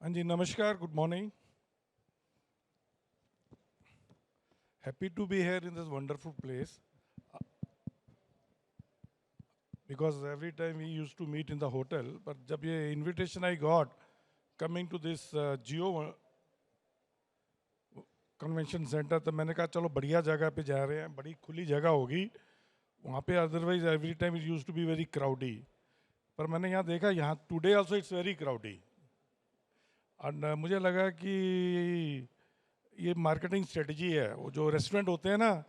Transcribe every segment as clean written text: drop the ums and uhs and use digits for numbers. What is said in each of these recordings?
Anji, namaskar, good morning. Happy to be here in this wonderful place because every time we used to meet in the hotel, but जब ये invitation I got coming to this Geo convention center, तो मैंने कहा चलो बढ़िया जगह पे जा रहे हैं, बड़ी खुली जगह होगी, वहाँ पे otherwise every time it used to be very crowdy. पर मैंने यहाँ देखा यहाँ today also it's very crowdy. और मुझे लगा कि ये मार्केटिंग स्ट्रेटजी है वो जो रेस्टोरेंट होते हैं ना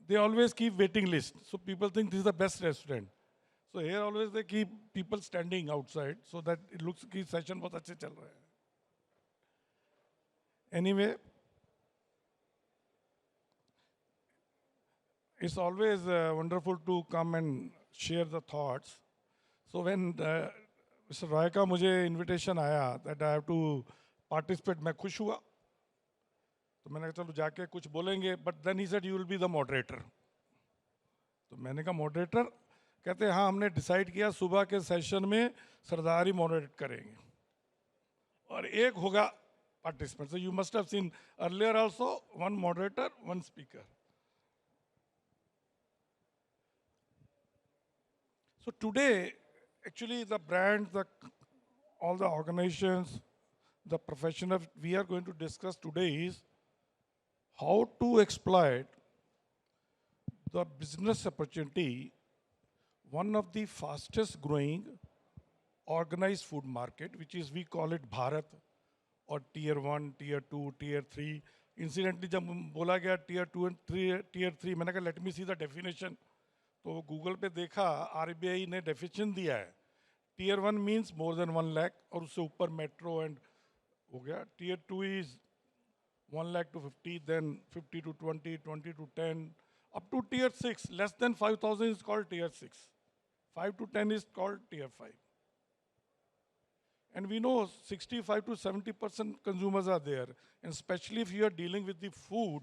they always keep waiting list so people think this is the best restaurant so here always they keep people standing outside so that it looks की सेशन बहुत अच्छे चल रहे हैं anyway it's always wonderful to come and share the thoughts so when mister Roy का मुझे invitation आया that I have to participate मैं खुश हुआ तो मैंने कहा चलो जाके कुछ बोलेंगे but then he said you will be the moderator तो मैंने कहा मॉडरेटर कहते हैं हाँ हमने डिसाइड किया सुबह के सेशन में सरदार ही मॉडरेट करेंगे और एक होगा participant so you must have seen earlier also one moderator one speaker so today actually the brand the all the organizations the professional we are going to discuss today is how to exploit the business opportunity, one of the fastest growing organized food market, which is we call it Bharat or tier 1, tier 2, tier 3. Incidentally, जब बोला गया tier 2 and tier 3, मैंने कहा let me see the definition. तो Google पे देखा RBI ने definition दिया है. Tier 1 means more than 1 lakh और उससे ऊपर metro and हो गया. Tier 2 is 1 lakh to 50, then 50 to 20, 20 to 10, up to tier 6. Less than 5,000 is called tier 6. 5 to 10 is called tier 5. And we know 65 to 70% consumers are there. And especially if you are dealing with the food,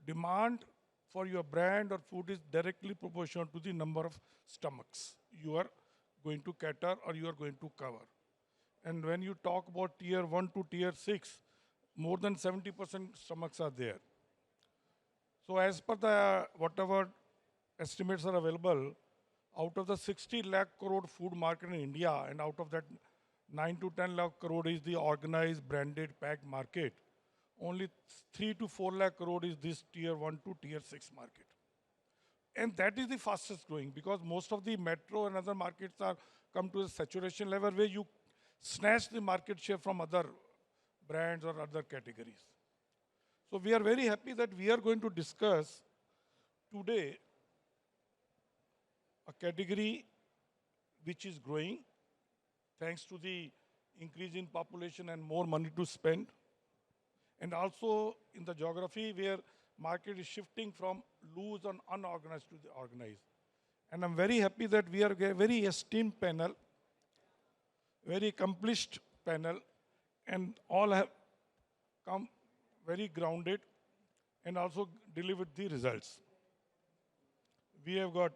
demand for your brand or food is directly proportional to the number of stomachs you are going to cater or you are going to cover. And when you talk about tier 1 to tier 6, more than 70% stomachs are there. So as per the whatever estimates are available, out of the 60 lakh crore food market in India, and out of that 9 to 10 lakh crore is the organized branded packed market, only 3 to 4 lakh crore is this tier 1 to tier 6 market. And that is the fastest growing because most of the metro and other markets are come to a saturation level where you snatch the market share from other brands or other categories. So we are very happy that we are going to discuss today a category which is growing thanks to the increase in population and more money to spend. And also in the geography where market is shifting from loose and unorganized to the organized. And I'm very happy that we are a very esteemed panel, very accomplished panel, and all have come very grounded and also delivered the results. We have got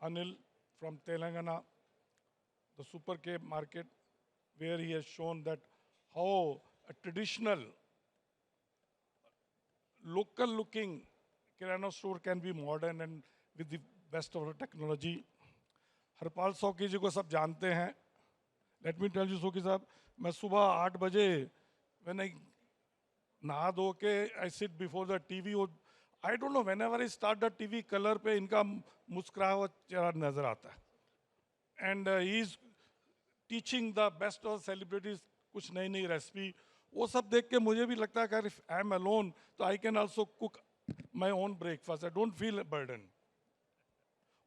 Anil from Telangana, the SuperK market, where he has shown that how a traditional, local-looking kirana store can be modern and with the best of the technology. Harpal Sokhi ji को सब जानते हैं. Let me tell you, Sokhi साहब, मैं सुबह 8 बजे when I नहा धो के I sit before the TV और I don't know whenever I start the TV color पे इनका मुस्कुराया हुआ चेहरा नजर आता है. And he is teaching the best of celebrities कुछ नई नई रेसिपी वो सब देख के मुझे भी लगता है कि if I am alone तो I can also cook my own breakfast. I don't feel a burden.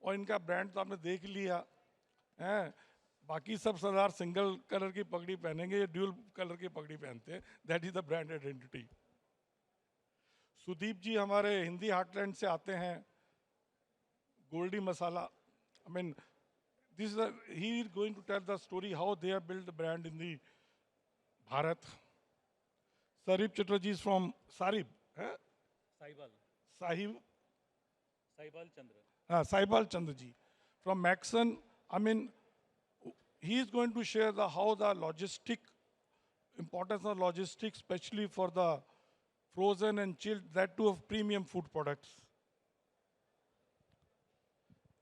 और इनका ब्रांड तो आपने देख लिया हैं. बाकी सब सरदार सिंगल कलर की पगड़ी पहनेंगे या ड्यूल कलर की पगड़ी पहनते हैं. That is the brand identity. Sudeep ji हमारे हिंदी हार्टलैंड से आते हैं. Goldie masala. I mean this he is going to tell the story how they have build the brand in the Bharat. Sarib Chatterjee is from Sarib. Saibal. Sahib. Saibal Chandra. Saibal Chandraji. From Maxon. I mean, he is going to share how the importance of logistics, especially for the frozen and chilled, that too of premium food products.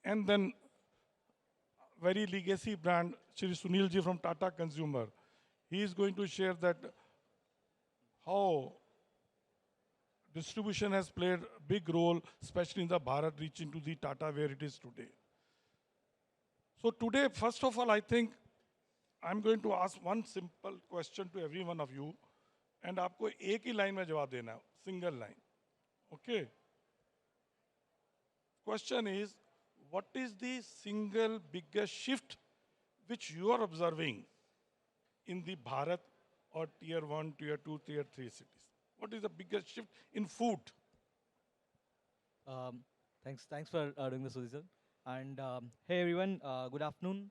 And then very legacy brand, Shri Sunil ji from Tata Consumer. He is going to share that how distribution has played a big role, especially in the Bharat reaching to the Tata where it is today. So today, first of all, I think I'm going to ask one simple question to every one of you, and आपको एक ही line में जवाब देना है, single line. Okay. Question is, what is the single biggest shift which you are observing in the Bharat or tier 1, tier 2, tier 3 cities? What is the biggest shift in food? Thanks for doing this, Sodhi sir. And hey everyone, good afternoon.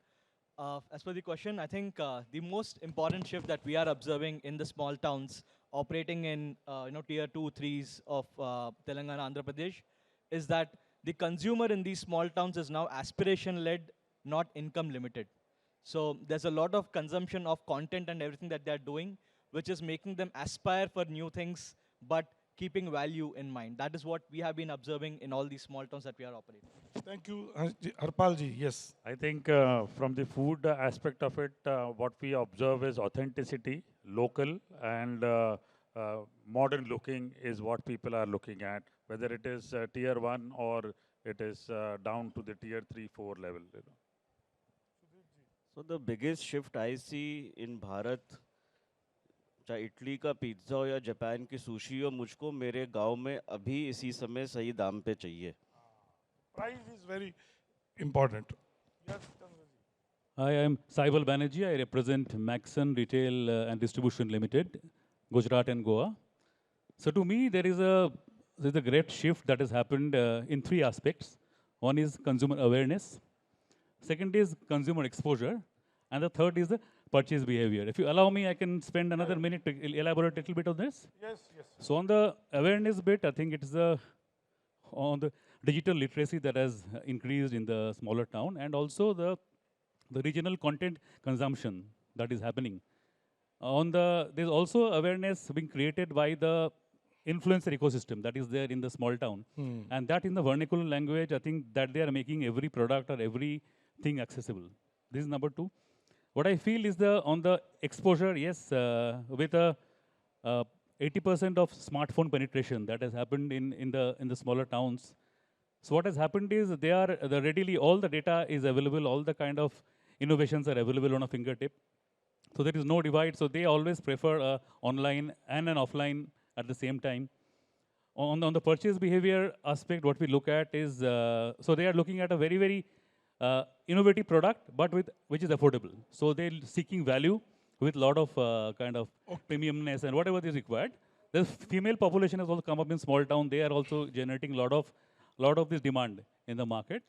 As per the question, I think the most important shift that we are observing in the small towns operating in tier 2, 3s of Telangana, Andhra Pradesh, is that the consumer in these small towns is now aspiration-led, not income-limited. So there's a lot of consumption of content and everything that they're doing, which is making them aspire for new things, but keeping value in mind. That is what we have been observing in all these small towns that we are operating. Thank you. Harpal ji, yes. I think from the food aspect of it, what we observe is authenticity, local, and modern looking is what people are looking at, whether it is tier 1 or it is down to the tier 3, 4 level. So the biggest shift I see in Bharat, चाहे Italy का pizza हो या Japan की sushi हो, मुझको मेरे गांव में अभी इसी समय सही दाम पे चाहिए. Price is very important. Yes, Hi, I am Saibal Banerjee. I represent Maxon Retail and Distribution Limited, Gujarat and Goa. So to me, there's a great shift that has happened in 3 aspects. One is consumer awareness. Second is consumer exposure. And the third is the purchase behavior. If you allow me, I can spend another minute to elaborate a little bit on this. Yes, yes. So on the awareness bit, I think it's on the digital literacy that has increased in the smaller town, and also the regional content consumption that is happening. There's also awareness being created by the influencer ecosystem that is there in the small town. And that in the vernacular language, I think that they are making every product or everything accessible. This is number 2. What I feel is on the exposure, yes, with 80% of smartphone penetration that has happened in the smaller towns. So what has happened is readily all the data is available, all the kind of innovations are available on a fingertip. So there is no divide. So they always prefer online and an offline at the same time. On the purchase behavior aspect, what we look at is so they are looking at a very, very innovative product, but which is affordable. So they're seeking value with a lot of kind of premiumness and whatever is required. The female population has also come up in small town. They are also generating a lot of this demand in the market.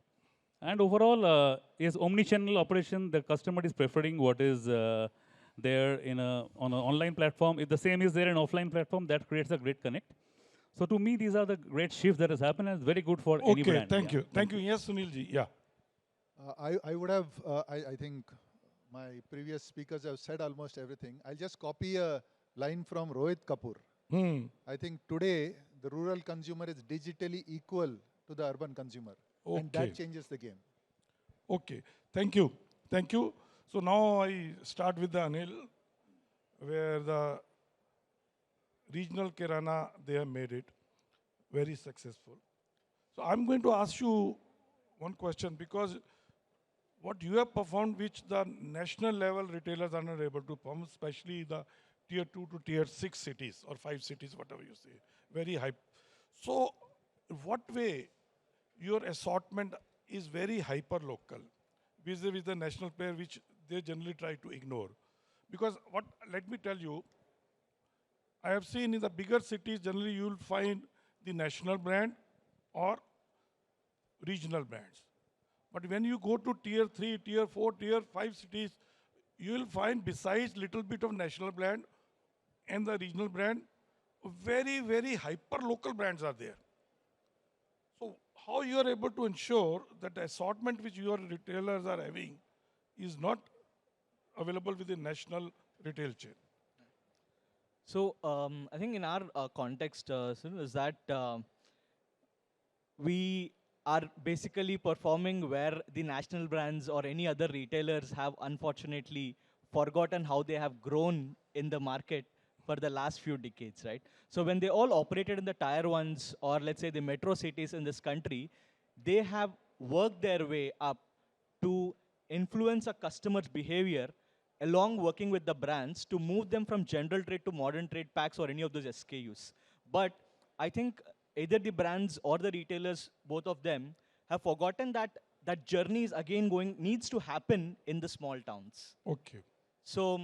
And overall, is omni-channel operation. The customer is preferring what is there on an online platform. If the same is there in offline platform, that creates a great connect. So to me, these are the great shifts that has happened, and it's very good for any brand. Thank you. Thank you. Yes, Sunil ji. Yeah. I would have, I think my previous speakers have said almost everything. I'll just copy a line from Rohit Kapoor. I think today, the rural consumer is digitally equal to the urban consumer. And that changes the game. Okay. Thank you. Thank you. So now I start with the Anil, where the regional Kirana, they have made it very successful. So I'm going to ask you one question, because what you have performed, which the national level retailers are not able to perform, especially the tier 2 to tier 6 cities or 5 cities, whatever you say, very high. So what way your assortment is very hyper local vis-a-vis the national player, which they generally try to ignore? Because let me tell you, I have seen in the bigger cities, generally you will find the national brand or regional brands. But when you go to tier 3, tier 4, tier 5 cities, you will find besides little bit of national brand and the regional brand, very, very hyper local brands are there. So how you are able to ensure that the assortment which your retailers are having is not available with the national retail chain? So I think in our context, Sunil, is that we are basically performing where the national brands or any other retailers have unfortunately forgotten how they have grown in the market for the last few decades, right? So when they all operated in the tier ones or let's say the metro cities in this country, they have worked their way up to influence a customer's behavior along working with the brands to move them from general trade to modern trade packs or any of those SKUs. But I think either the brands or the retailers, both of them, have forgotten that that journey is again needs to happen in the small towns. Okay. So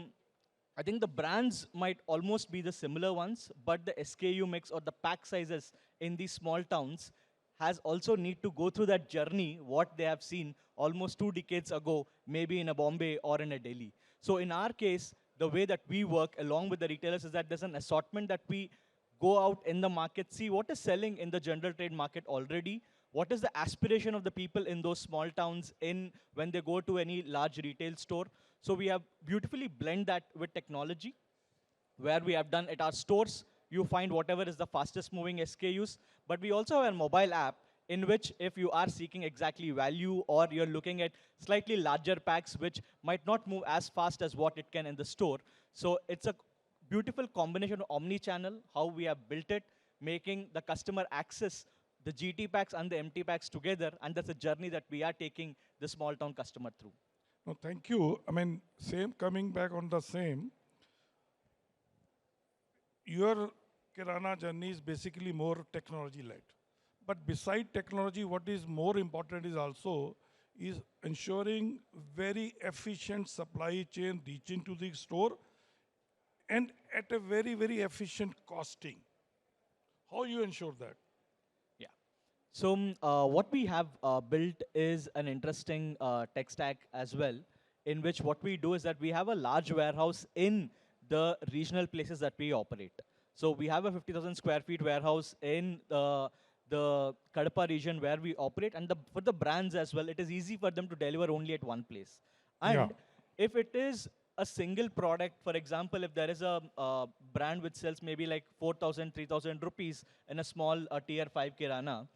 I think the brands might almost be the similar ones, but the SKU mix or the pack sizes in these small towns has also need to go through that journey, what they have seen almost 2 decades ago, maybe in a Bombay or in a Delhi. So in our case, the way that we work along with the retailers is that there's an assortment that we go out in the market, see what is selling in the general trade market already, what is the aspiration of the people in those small towns in when they go to any large retail store. So we have beautifully blend that with technology, where we have done at our stores, you find whatever is the fastest moving SKUs, but we also have a mobile app in which if you are seeking exactly value or you're looking at slightly larger packs which might not move as fast as what it can in the store. So it's a beautiful combination of omni-channel, how we have built it, making the customer access the GT packs and the MT packs together, and that's a journey that we are taking the small town customer through. No, thank you. I mean, same coming back on the same. Your Kirana journey is basically more technology led. But beside technology, what is more important is also is ensuring very efficient supply chain reaching to the store and at a very, very efficient costing. How you ensure that? Yeah. So what we have built is an interesting tech stack as well, in which what we do is that we have a large warehouse in the regional places that we operate. So we have a 50,000 square feet warehouse in the Kadapa region where we operate, and for the brands as well, it is easy for them to deliver only at one place. Yeah. And if it is a single product, for example, if there is a brand which sells maybe like 4,000, 3,000 rupees in a small tier 5 kirana,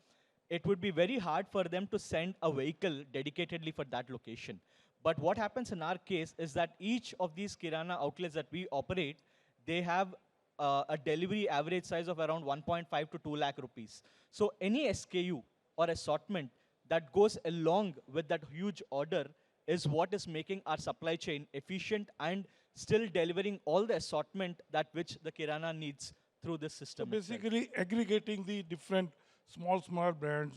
it would be very hard for them to send a vehicle dedicatedly for that location. But what happens in our case is that each of these kirana outlets that we operate, they have a delivery average size of around 1.5 to 2 lakh rupees. So any SKU or assortment that goes along with that huge order is what is making our supply chain efficient and still delivering all the assortment that which the kirana needs through this So system. basically aggregating the different small brands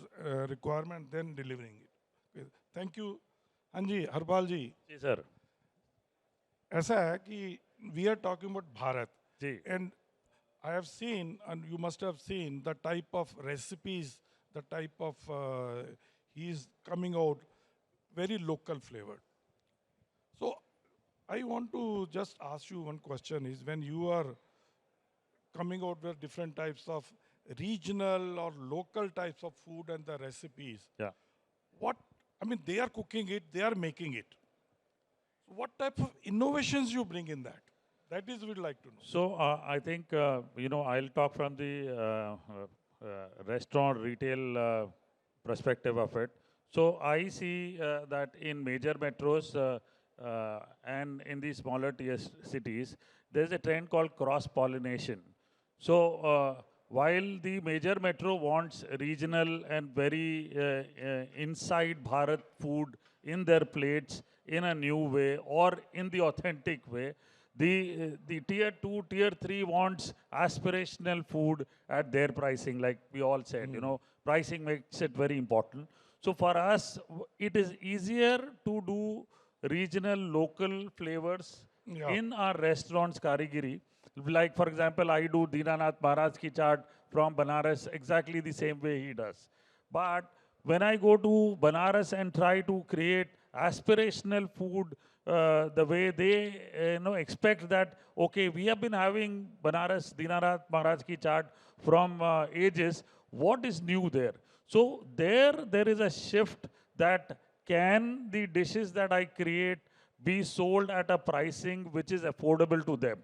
requirement, then delivering it. Okay. Thank you. Hanji, Harpal ji. जी sir ऐसा है कि we are talking about Bharat. Ji And I have seen, and you must have seen, the type of recipes, the type of, he is coming out very local flavored. So I want to just ask you one question is when you are coming out with different types of regional or local types of food and the recipes, yeah what, I mean, they are cooking it, they are making it. So what type of innovations you bring in that? That is we'd like to know. So I think I'll talk from the restaurant retail perspective of it. So I see that in major metros and in the smaller tier cities, there's a trend called cross pollination. So while the major metro wants regional and very inside Bharat food in their plates in a new way or in the authentic way, the tier 2, tier 3 wants aspirational food at their pricing, like we all said. Pricing makes it very important. So for us, it is easier to do regional, local flavors in our restaurants, Karigiri. Like for example, I do Dinanath Maharaj ki chaat from Banaras exactly the same way he does. But when I go to Banaras and try to create aspirational food the way they expect that, okay, we have been having Banaras, Dinanath Maharaj ki chaat from ages. What is new there? So there is a shift that can the dishes that I create be sold at a pricing which is affordable to them.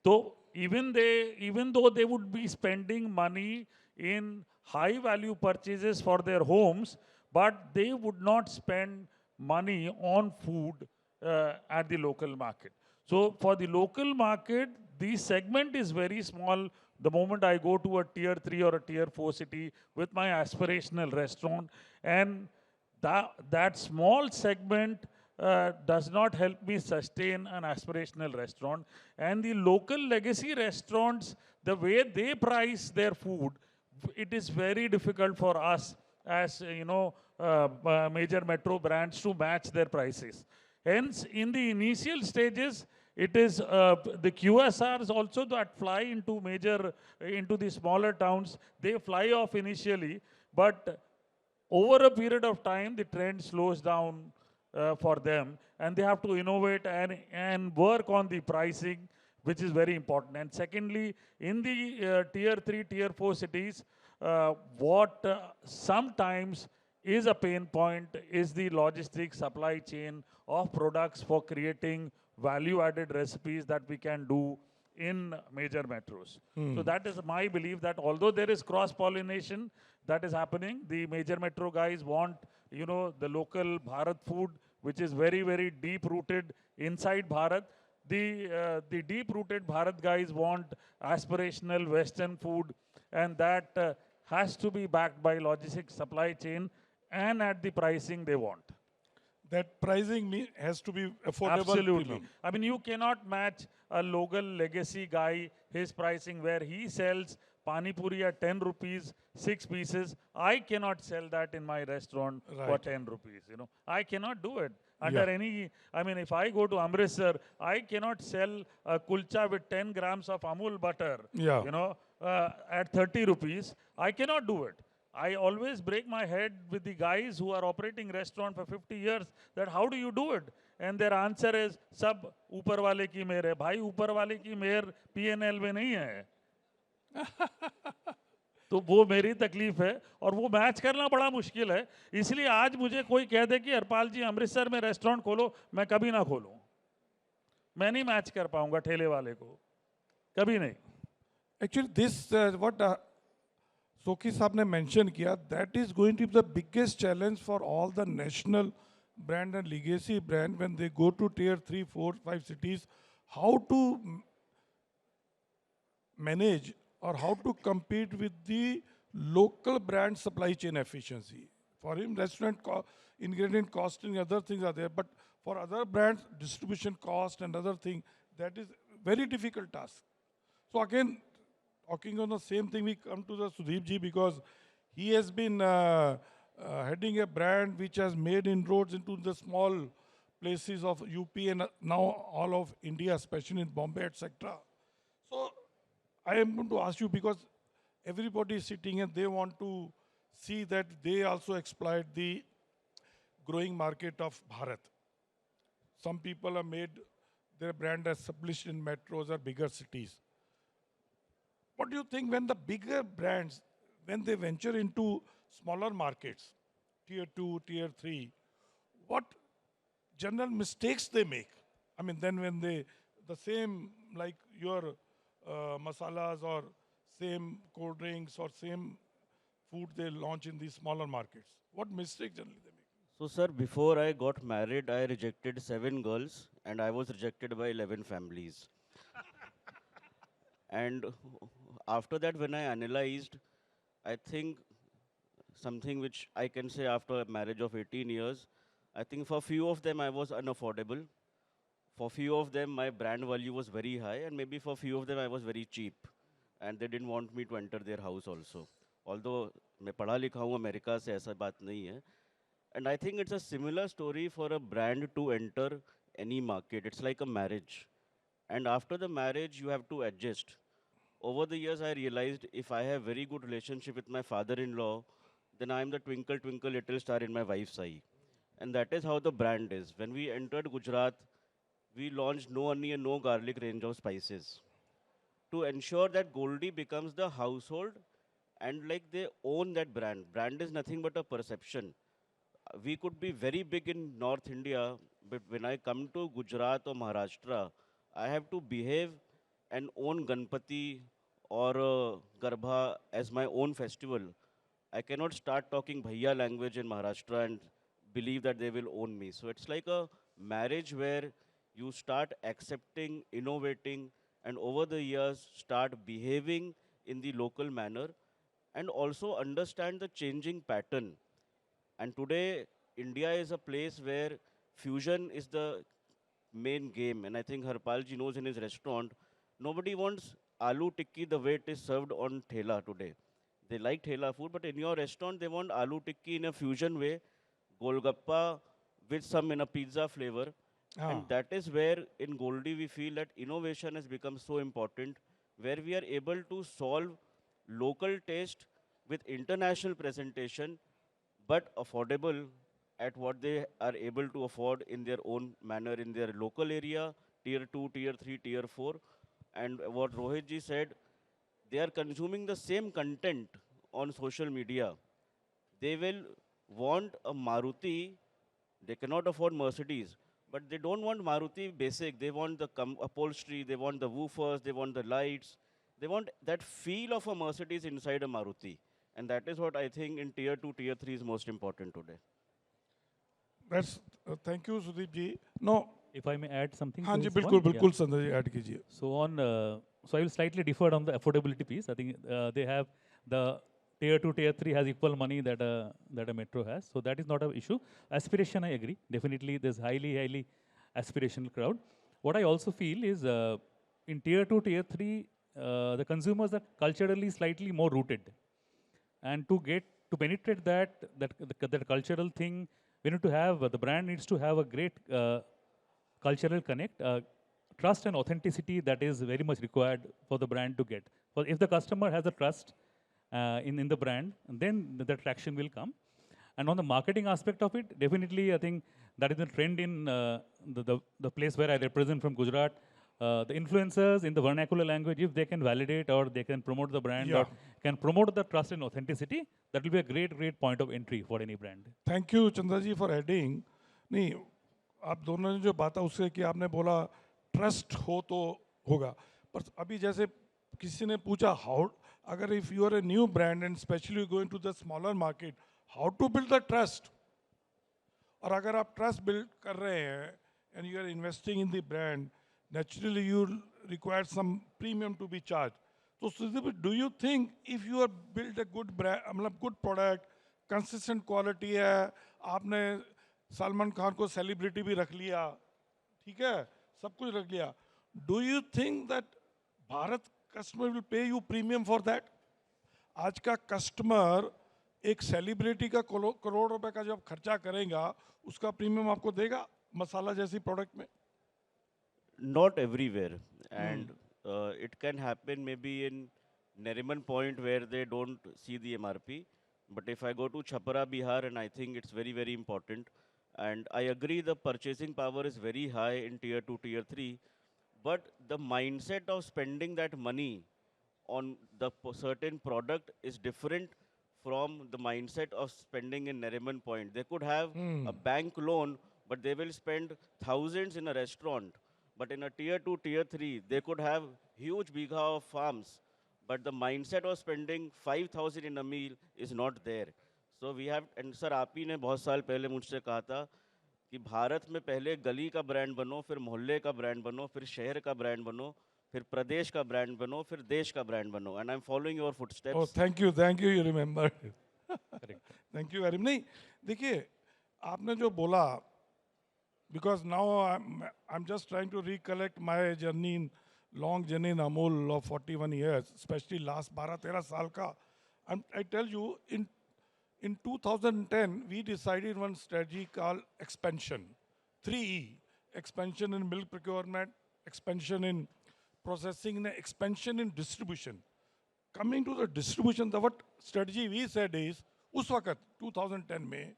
So even though they would be spending money in high value purchases for their homes, but they would not spend money on food at the local market. So for the local market, the segment is very small. The moment I go to a tier 3 or a tier 4 city with my aspirational restaurant, and that small segment does not help me sustain an aspirational restaurant. And the local legacy restaurants, the way they price their food, it is very difficult for us as major metro brands to match their prices. Hence, in the initial stages, it is the QSRs also that fly into the smaller towns. They fly off initially, but over a period of time, the trend slows down for them, and they have to innovate and work on the pricing, which is very important. And secondly, in the tier 3, tier 4 cities, what sometimes is a pain point is the logistics supply chain of products for creating value-added recipes that we can do in major metros. So that is my belief that although there is cross-pollination that is happening, the major metro guys want, the local Bharat food, which is very, very deep-rooted inside Bharat. The deep-rooted Bharat guys want aspirational Western food, and that has to be backed by logistics supply chain and at the pricing they want. That pricing has to be affordable. Absolutely. Premium. I mean, you cannot match a local legacy guy, his pricing where he sells Pani Puri at 10 rupees, 6 pieces. I cannot sell that in my restaurant for 10 rupees. I cannot do it. Under if I go to Amritsar, I cannot sell a kulcha with 10 grams of Amul butter, at 30 rupees. I cannot do it. I always break my head with the guys who are operating restaurant for 50 years that how do you do it? And their answer is, sab upar wale ki mehr hai. Bhai, upar wale ki mehr P&L में नहीं है. तो वो मेरी तकलीफ है और वो मैच करना बड़ा मुश्किल है. इसलिए आज मुझे कोई कह दे कि हरपाल जी अमृतसर में रेस्टोरेंट खोलो, मैं कभी ना खोलूं. मैं नहीं मैच कर पाऊंगा ठेले वाले को, कभी नहीं. Actually, this what Sokhi साहब ने mention किया, that is going to be the biggest challenge for all the national brand and legacy brand when they go to tier 3, 4, 5 cities, how to manage or how to compete with the local brand supply chain efficiency. For him, restaurant ingredient cost and other things are there, but for other brands, distribution cost and other thing, that is very difficult task. So again, talking on the same thing, we come to the Sudeep ji because he has been heading a brand which has made inroads into the small places of UP and now all of India, especially in Bombay, etc. So I am going to ask you because everybody is sitting and they want to see that they also exploit the growing market of Bharat. Some people have made their brand established in metros or bigger cities. What do you think when the bigger brands, when they venture into smaller markets, tier 2, tier 3, what general mistakes they make? I mean, then when the same like your masalas or same cold drinks or same food they launch in these smaller markets, what mistakes generally they make? So, sir, before I got married, I rejected 7 girls and I was rejected by 11 families. And after that, when I analyzed, I think something which I can say after a marriage of 18 years, I think for few of them I was unaffordable. For few of them, my brand value was very high, and maybe for few of them I was very cheap. And they didn't want me to enter their house also. Although मैं पढ़ा लिखा हूँ America से ऐसा बात नहीं है. And I think it's a similar story for a brand to enter any market. It's like a marriage. And after the marriage, you have to adjust. Over the years, I realized if I have very good relationship with my father-in-law, then I am the twinkle, twinkle, little star in my wife's eye. And that is how the brand is. When we entered Gujarat, we launched no onion, no garlic range of spices to ensure that Goldiee becomes the household and like they own that brand. Brand is nothing but a perception. We could be very big in North India But when I come to Gujarat or Maharashtra, I have to behave and own Ganpati or Garbha as my own festival. I cannot start talking Bhaiya language in Maharashtra and believe that they will own me. So it's like a marriage where you start accepting, innovating, and over the years start behaving in the local manner and also understand the changing pattern. And today, India is a place where fusion is the main game. And I think Harpalji knows in his restaurant, nobody wants aloo tikki the way it is served on thela today. They like thela food, but in your restaurant, they want aloo tikki in a fusion way, golgappa with some in a pizza flavor. Ah, And that is where in Goldiee we feel that innovation has become so important, where we are able to solve local taste with international presentation but affordable at what they are able to afford in their own manner in their local area, tier 2, tier 3, tier 4. And what Rohit ji said, they are consuming the same content on social media. They will want a Maruti, they cannot afford Mercedes, but they don't want Maruti basic. They want the upholstery, they want the woofers, they want the lights, they want that feel of a Mercedes inside a Maruti. And that is what I think in tier 2, tier 3 is most important today. that's thank you Sudeep ji. No, If I may add something हाँ to ji this बिल्कुल one, yeah. बिल्कुल Sanjay ji add कीजिए. So so I will slightly differ on the affordability piece. I think they have the tier 2, tier 3 has equal money that a metro has. So that is not an issue. Aspiration, I agree. Definitely, there's highly aspirational crowd. What I also feel is in tier 2, tier 3, the consumers are culturally slightly more rooted. And to penetrate that cultural thing, we need to have the brand needs to have a great cultural connect, trust and authenticity that is very much required for the brand to get. For if the customer has a trust in the brand, then the traction will come. And on the marketing aspect of it, definitely I think that is the trend in the place where I represent from Gujarat. The influencers in the vernacular language, if they can validate or they can promote the brand Yeah. or can promote the trust and authenticity, that will be a great point of entry for any brand. Thank you Chandra ji for adding. नहीं, आप दोनों ने जो बात है उससे कि आपने बोला ट्रस्ट हो तो होगा, पर अभी जैसे किसी ने पूछा हाउ, अगर if you are a new brand and specially going to the smaller market, how to build the trust. और अगर आप ट्रस्ट बिल्ड कर रहे हैं and you are investing in the brand, naturally you require some premium to be charged. So Sudeep, do you think if you are build a good brand, मतलब good product, consistent quality है, आपने सलमान खान को celebrity भी रख लिया, ठीक है, सब कुछ रख लिया, do you think that Bharat customer will pay you premium for that? आज का कस्टमर एक सेलिब्रिटी का करोड़ रुपए का जब खर्चा करेगा, उसका प्रीमियम आपको देगा मसाला जैसी प्रोडक्ट में? Not everywhere, and it can happen maybe in Nariman Point where they don't see the MRP. But if I go to Chhapara, Bihar, and I think it's very important, and I agree the purchasing power is very high in tier 2, tier 3, but the mindset of spending that money on the certain product is different from the mindset of spending in Nariman Point. They could have a bank loan, but they will spend thousands in a restaurant. But in a tier 2, tier 3, they could have huge bigha of farms, but the mindset of spending 5,000 in a meal is not there. So we have, and sir, आप ही ने बहुत साल पहले मुझसे कहा था कि भारत में पहले गली का ब्रांड बनो, फिर मोहल्ले का ब्रांड बनो, फिर शहर का ब्रांड बनो, फिर प्रदेश का ब्रांड बनो, फिर देश का ब्रांड बनो. And I'm following your footsteps. Oh, thank you, you remember. Thank you very much. नहीं, देखिए, आपने जो बोला, because now I'm just trying to recollect my journey in long journey in AMUL of 41 years, especially last 12-13 साल का. I tell you, in 2010, we decided one strategy called expansion. 3E, expansion in milk procurement, expansion in processing, and expansion in distribution. Coming to the distribution, the what strategy we said is, उस वक्त 2010 में,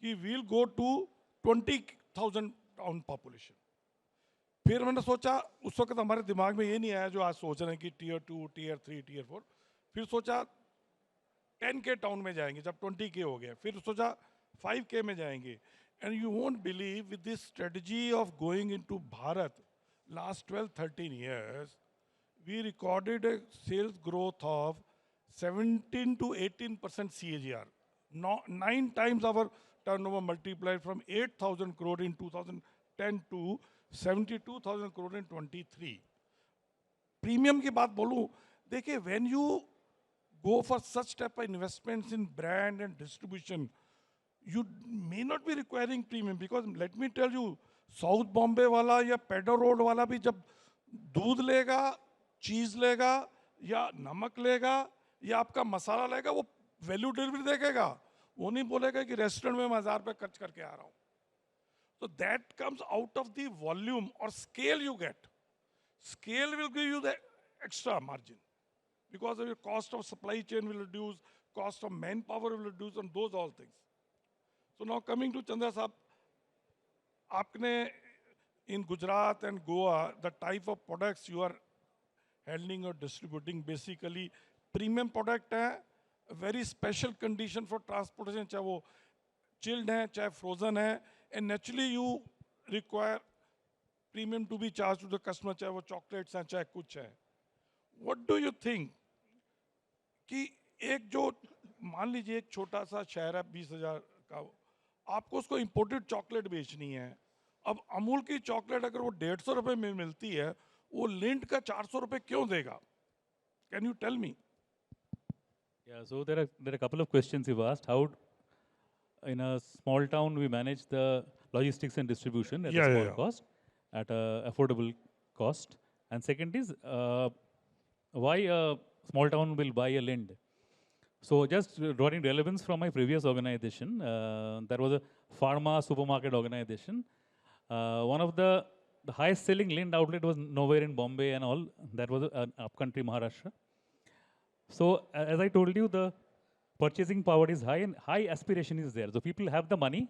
कि we'll go to 20,000 town population. फिर मैंने सोचा, उस वक्त हमारे दिमाग में ये नहीं आया जो आज सोच रहे हैं कि टियर 2, टियर 3, टियर 4. फिर सोचा 10K टाउन में जाएंगे जब 20K हो गया. फिर सोचा 5K में जाएंगे. And you won't believe with this strategy of going into Bharat, last 12, 13 years, we recorded a sales growth of 17 to 18% CAGR. 9 times our turnover multiplied from 8,000 crore in 2010 to 72,000 crore in 23. Premium की बात बोलूं, देखिए when you go for such type of investments in brand and distribution, you may not be requiring premium because let me tell you, South Bombay वाला या Pedder Road वाला भी जब दूध लेगा, चीज लेगा या नमक लेगा या आपका मसाला लेगा, वो वैल्यू डिलीवरी देखेगा, वो नहीं बोलेगा कि रेस्टोरेंट में मैं 1000 रुपये खर्च करके आ रहा हूँ. So that comes out of the volume or scale you get. Scale will give you the extra margin because of your cost of supply chain will reduce, cost of manpower will reduce, and those all things. So now coming to Chandra Saab, aapne in Gujarat and Goa, the type of products you are handling or distributing basically premium product hai, a very special condition for transportation, chahe wo chilled hai, chahe frozen hai, and naturally you require premium to be charged to the customer, chahe wo chocolates hai, chahe kuch hai. What do you think कि एक जो मान लीजिए एक छोटा सा शहर है 20,000 का, आपको उसको इंपोर्टेड चॉकलेट बेचनी है, अब अमूल की चॉकलेट अगर वो 150 रुपए में मिलती है, वो लिंट का 400 रुपए क्यों देगा? Can you tell me? Yeah, so there are a couple of questions you've asked. How in a small town we manage the logistics and distribution at a small cost, at a affordable cost, and second is why a small town will buy a land. So just drawing relevance from my previous organization, there was a pharma supermarket organization. One of the highest selling land outlet was nowhere in Bombay and all. That was an upcountry Maharashtra. So as I told you, the purchasing power is high and high aspiration is there. So people have the money.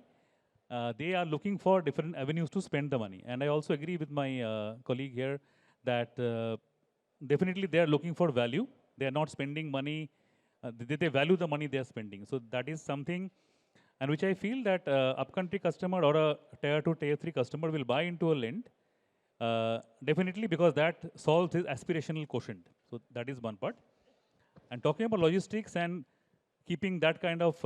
They are looking for different avenues to spend the money. And I also agree with my colleague here that definitely they are looking for value. They are not spending money. They value the money they are spending. So that is something, and which I feel that upcountry customer or a tier 2, tier 3 customer will buy into a land. Definitely because that solves his aspirational quotient. So that is one part. And talking about logistics and keeping that kind of,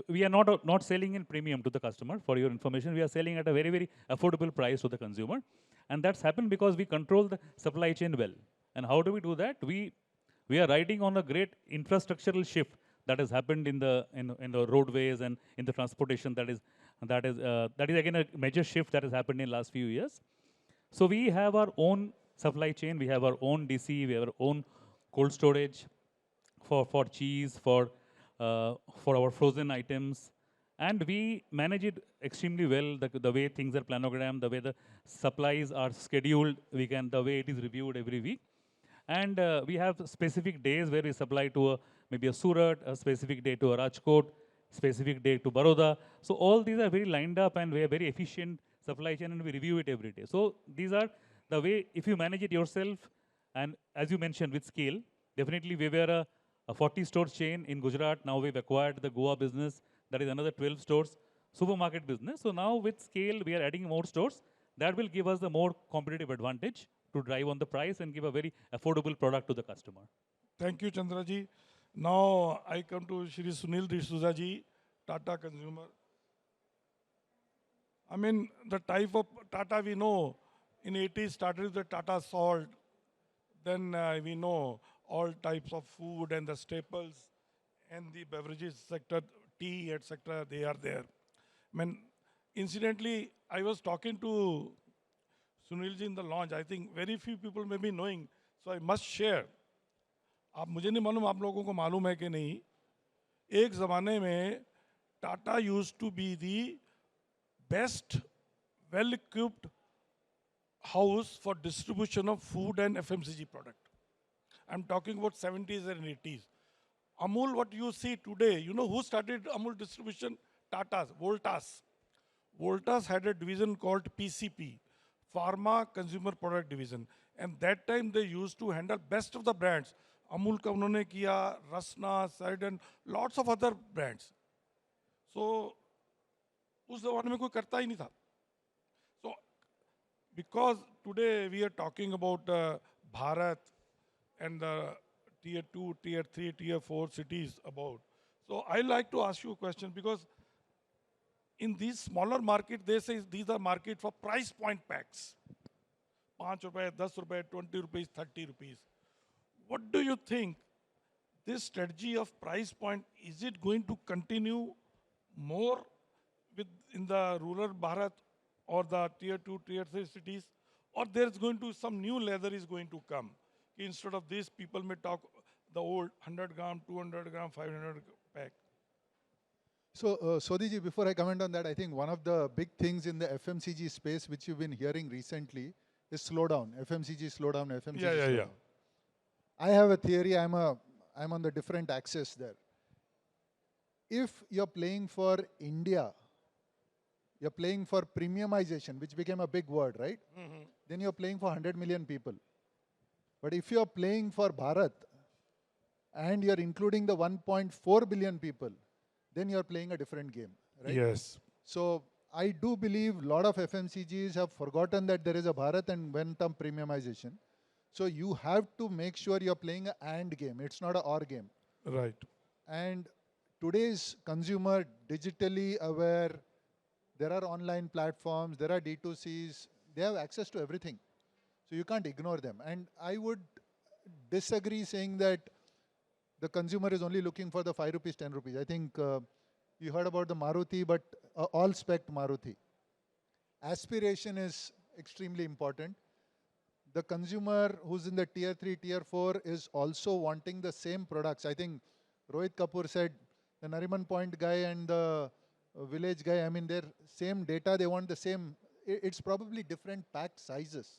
we are not selling in premium to the customer. For your information, we are selling at a very, very affordable price to the consumer. And that's happened because we control the supply chain well. And how do we do that? We are riding on a great infrastructural shift that has happened in the roadways and in the transportation. That is again a major shift that has happened in the last few years. So we have our own supply chain. We have our own DC. We have our own cold storage for cheese, for our frozen items. And we manage it extremely well, the way things are planogrammed, the way the supplies are scheduled, the way it is reviewed every week. And we have specific days where we supply to maybe a Surat, a specific day to a Rajkot, specific day to Baroda. So all these are very lined up and we are very efficient supply chain and we review it every day. So these are the way, if you manage it yourself, and as you mentioned with scale, definitely we were a 40 store chain in Gujarat. Now we've acquired the Goa business. That is another 12 stores, supermarket business. So now with scale, we are adding more stores. That will give us the more competitive advantage to drive on the price and give a very affordable product to the customer. Thank you, Chandraji. Now I come to Shri Sunil D'Souza ji, Tata consumer. I mean, the type of Tata we know, in 80s started with the Tata salt. Then we know all types of food and the staples and the beverages sector, tea, etc. They are there. I mean, incidentally, I was talking to Sunilji in the launch. I think very few people may be knowing, so I must share. आप मुझे नहीं मालूम आप लोगों को मालूम है कि नहीं, एक ज़माने में Tata used to be the best well-equipped house for distribution of food and FMCG product. I'm talking about 70s and 80s. AMUL, what you see today, you know who started AMUL distribution? Tata's, Voltas. Voltas had a division called PCP, Pharma Consumer Product Division. And that time they used to handle best of the brands. AMUL का उन्होंने किया, Rasna, Side and lots of other brands. So उस ज़माने में कोई करता ही नहीं था. So, because today we are talking about Bharat and the tier 2, tier 3, tier 4 cities about. So I like to ask you a question because in these smaller market, they say these are market for price point packs. 5 rupees, 10 rupees, 20 rupees, 30 rupees. What do you think this strategy of price point, is it going to continue more with in the rural Bharat or the tier 2, tier 3 cities? Or there's going to some new leather is going to come? Instead of this, people may talk the old 100 gram, 200 gram, 500 pack. So, Sodhi ji, before I comment on that, I think one of the big things in the FMCG space which you've been hearing recently is slowdown. FMCG slowdown, FMCG slowdown. I have a theory, I'm on the different axis there. If you're playing for India, you're playing for premiumization, which became a big word, right? Then you're playing for 100 million people. But if you're playing for Bharat and you're including the 1.4 billion people, then you're playing a different game, right? Yes. So I do believe a lot of FMCGs have forgotten that there is a Bharat and went on premiumization. So you have to make sure you're playing an and game. It's not an or game. Right. And today's consumer, digitally aware, there are online platforms, there are D2Cs, they have access to everything. So you can't ignore them. And I would disagree saying that the consumer is only looking for the 5 rupees, 10 rupees. I think you heard about the Maruti, but all spec Maruti. Aspiration is extremely important. The consumer who's in the tier 3, tier 4 is also wanting the same products. I think Rohit Kapoor said the Nariman Point guy and the village guy, I mean, they're same data, they want the same. It's probably different pack sizes,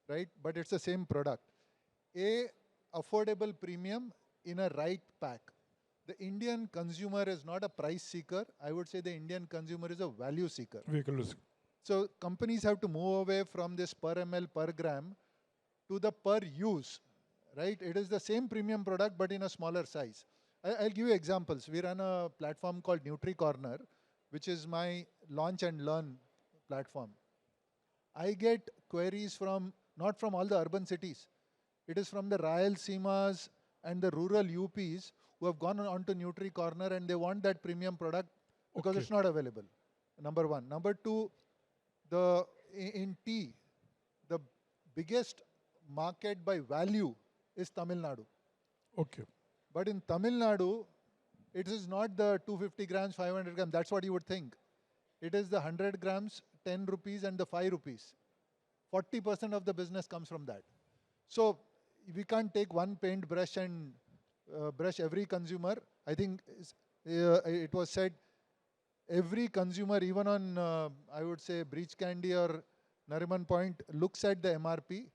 right? But it's the same product. Affordable premium in a right pack. The Indian consumer is not a price seeker. I would say the Indian consumer is a value seeker. So companies have to move away from this per ml, per gram to the per use, right? It is the same premium product, but in a smaller size. I'll give you examples. We run a platform called Nutri Corner, which is my launch and learn platform. I get queries from, not from all the urban cities. It is from the Rayalaseemas and the rural UPs who have gone on to Nutri Corner and they want that premium product because it's not available. Number one. Number two, in tea, the biggest market by value is Tamil Nadu. Okay. But in Tamil Nadu, it is not the 250 grams, 500 grams. That's what you would think. It is the 100 grams, 10 rupees and the 5 rupees. 40% of the business comes from that. So we can't take one paint brush and brush every consumer. I think it was said every consumer, even on, I would say, Breach Candy or Nariman Point, looks at the MRP.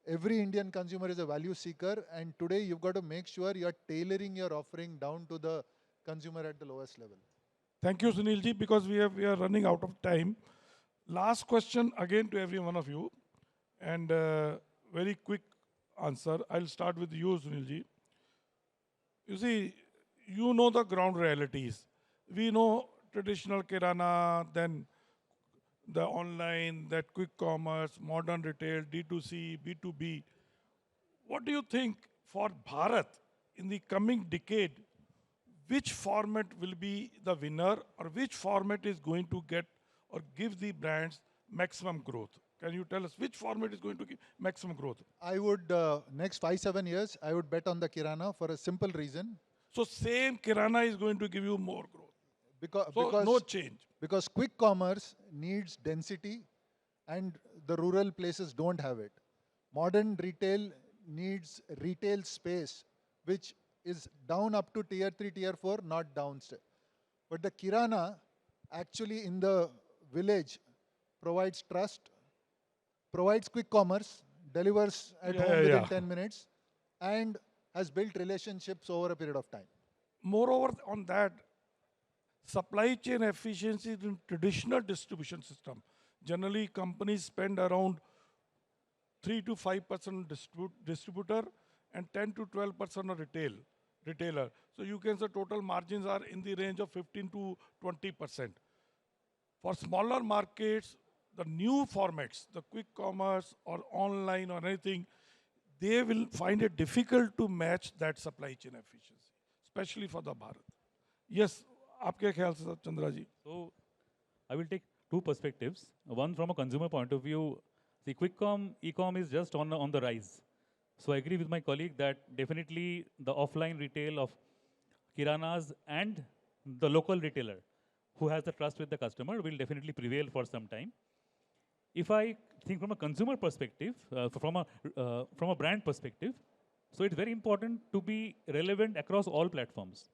Every Indian consumer is a value seeker, and today you've got to make sure you're tailoring your offering down to the consumer at the lowest level. Thank you, Sunilji, because we are running out of time. Last question again to every one of you, and very quick answer. I'll start with you, Sunilji. You see, you know the ground realities. We know traditional kirana, then the online, that quick commerce, modern retail, D2C, B2B. What do you think for Bharat in the coming decade, which format will be the winner or which format is going to get or give the brands maximum growth? Can you tell us which format is going to give maximum growth? I would, next 5-7 years, I would bet on the kirana for a simple reason. So same kirana is going to give you more growth. Because no change. Because quick commerce needs density and the rural places don't have it. Modern retail needs retail space, which is down up to tier 3, tier 4, not downstairs. But the kirana actually in the village provides trust, provides quick commerce, delivers at home within 10 minutes, and has built relationships over a period of time. Moreover, on that, supply chain efficiency in traditional distribution system. Generally, companies spend around 3 to 5% distributor and 10 to 12% on retailer. So you can say total margins are in the range of 15 to 20%. For smaller markets, the new formats, the quick commerce or online or anything, they will find it difficult to match that supply chain efficiency, especially for the Bharat. Yes, आपके ख्याल से चंद्रा जी? So I will take two perspectives. One from a consumer point of view, the e-com is just on the rise. So I agree with my colleague that definitely the offline retail of kiranas and the local retailer who has the trust with the customer will definitely prevail for some time. If I think from a consumer perspective, from a brand perspective, so it's very important to be relevant across all platforms,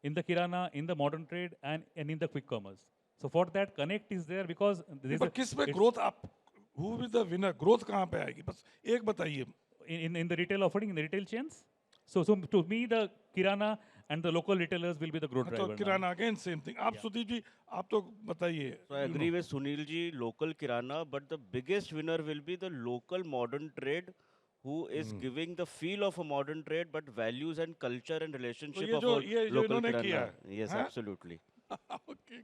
in the kirana, in the modern trade, and in the quick commerce. So for that, connect is there because there is पर किस में growth आप, who will be the winner? Growth कहाँ पे आएगी? बस एक बताइए. in the retail offering, in the retail chains. So to me, the kirana and the local retailers will be the growth तो driver. किराना again same thing. आप सुदीप जी, आप तो बताइए. So I agree with Sunil ji, local kirana, but the biggest winner will be the local modern trade who is giving the feel of a modern trade, but values and culture and relationship ये of जो a ये जो local इन्होंने किया kirana. है, Yes, हाँ? absolutely. Okay.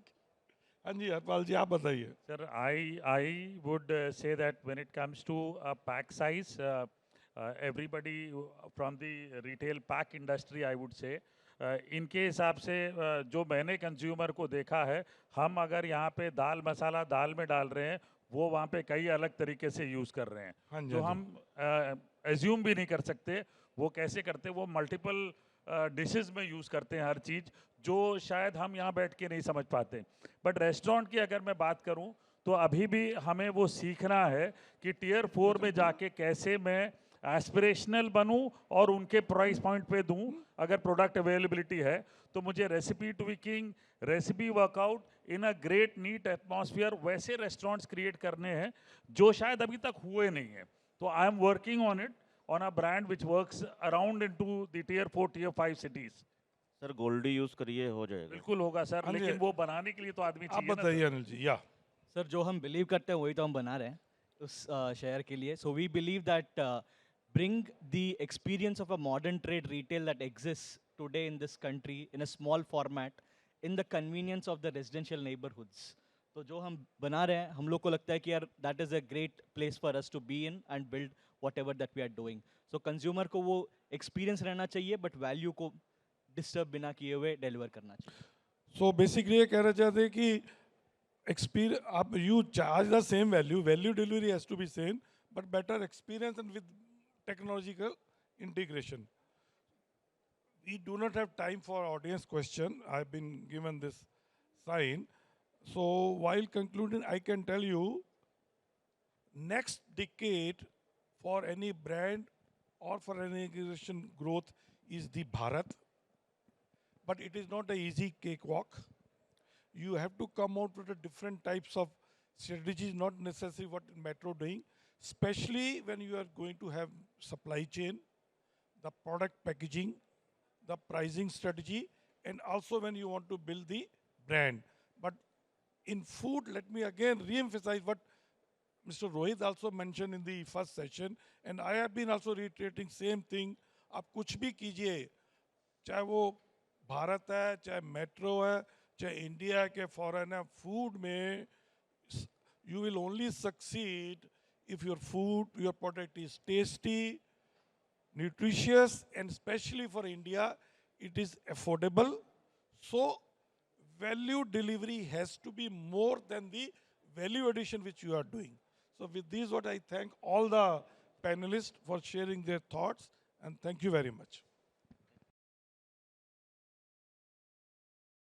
हाँ जी, हरपाल जी, आप बताइए. Sir, I would say that when it comes to a pack size, everybody from the retail pack industry, I would say, इनके हिसाब से जो मैंने कंज्यूमर को देखा है, हम अगर यहाँ पे दाल मसाला दाल में डाल रहे हैं, वो वहाँ पे कई अलग तरीके से यूज़ कर रहे हैं, हाँ जी, जो हाँ हम एज्यूम भी नहीं कर सकते. वो कैसे करते, वो मल्टीपल डिशेस में यूज़ करते हैं हर चीज़, जो शायद हम यहाँ बैठ के नहीं समझ पाते. बट रेस्टोरेंट की अगर मैं बात करूँ, तो अभी भी हमें वो सीखना है कि टियर 4 में जाके कैसे मैं एस्पिरेशनल बनूं और उनके प्राइस पॉइंट पे दूं. अगर प्रोडक्ट अवेलेबिलिटी है तो मुझे recipe tweaking, recipe workout in a great neat atmosphere वैसे रेस्टोरेंट्स क्रिएट करने हैं जो शायद अभी तक हुए नहीं हैं. तो I am working on it, on a brand which works around into the tier 4, tier 5 cities. Sir Goldiee use करिए, हो जाएगा. बिल्कुल होगा सर, हाँ जी. लेकिन वो बनाने के लिए तो आदमी आप चाहिए ना. बताइए अनिल जी. या. सर जो हम बिलीव करते हैं वही तो हम बना रहे हैं उस शहर के लिए. So we believe that bring the experience of a modern trade retail that exists today in this country in a small format in the convenience of the residential neighborhoods. तो जो हम बना रहे हैं, हम लोग को लगता है कि यार that is a great place for us to be in and build whatever that we are doing. So consumer को वो experience रहना चाहिए but value को disturb बिना किए हुए deliver करना चाहिए. So basically ये कहना चाहते हैं कि experience, आप you charge the same value, value delivery has to be same, but better experience and with technological integration. We do not have time for audience question. I've been given this sign. So while concluding, I can tell you, next decade for any brand or for any organization growth is the Bharat. But it is not an easy cakewalk. You have to come out with a different types of strategies, not necessarily what Metro doing, especially when you are going to have supply chain, the product packaging, the pricing strategy, and also when you want to build the brand. But in food, let me again re-emphasize what Mr. Rohit also mentioned in the first session, and I have been also reiterating same thing. आप कुछ भी कीजिए, चाहे वो भारत है, चाहे metro है, चाहे इंडिया के फॉरेन है, फूड में you will only succeed if your food, your product is tasty, nutritious, and especially for India, it is affordable. So value delivery has to be more than the value addition which you are doing. So with this, what I thank all the panelists for sharing their thoughts, and thank you very much.